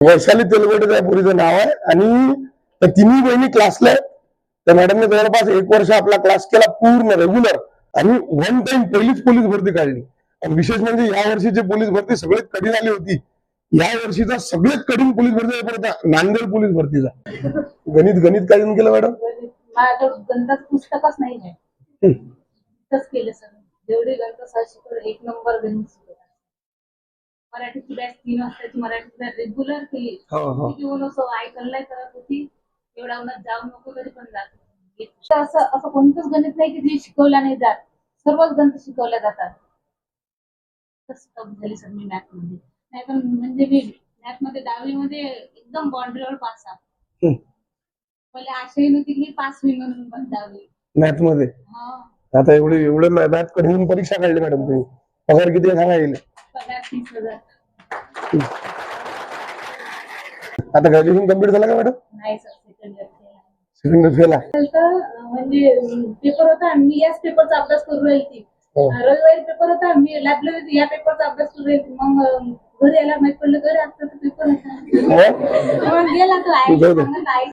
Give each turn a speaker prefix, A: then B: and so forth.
A: वैशाली तेलगोटे त्या पुरीचं नाव आहे आणि त्या तिन्ही बहिणी क्लासला आहेत. त्या मॅडमने जवळपास 1 वर्ष आपला क्लास केला पूर्ण रेग्युलर आणि वन टाइम पहिलीच पोलीस भरती काढली. आणि विशेष म्हणजे या वर्षीची पोलीस भरती सगळ्यात कठीण आली होती. या वर्षीचा सगळ्यात कठीण पोलीस भरती पेपर होता नांदेड पोलीस भरतीचा. गणित काय केलं मॅडम?
B: माझ्याकडे गणितात पुस्तकच नाही आहे. केलं सर जेवढे गणित सर शिकवले 1 नंबर गणित शिकवले. मराठीची बॅच 3 वाजताची मराठीची बॅच रेग्युलर केली. घेऊन असं ऐकलंय करत होती. एवढा उन्हात जाऊ नको तरी पण जात. असं कोणतंच गणित नाही की जे शिकवल्या नाही जात. सर्वच गणित शिकवल्या जातात. तसं झाली सर मी मॅथ मध्ये. नाही पण म्हणजे मी मॅथ मध्ये 10वी मध्ये एकदम बाउंड्रीवर पास आहे. मला आशय नव्हती की मी पास होईल म्हणून 10वी
A: मॅथ मध्ये. आता एवढे मॅथ कठीण परीक्षा काढली मॅडम तुम्ही. पगार किती सांगा येईल?
B: पगार 30,000.
A: आता ग्रॅज्युएशन कम्प्लीट झालं का मॅडम?
B: नाही sir second year
A: second fail आहे.
B: म्हणजे पेपर होता मी याच पेपरचा अभ्यास करू राहिली होती. रविवारी पेपर होता मी लायब्ररीत या पेपरचा अभ्यास करू राहिली. मग घरी यायला माहित पडलं घरी आता पेपर होता. मग गेला तो आई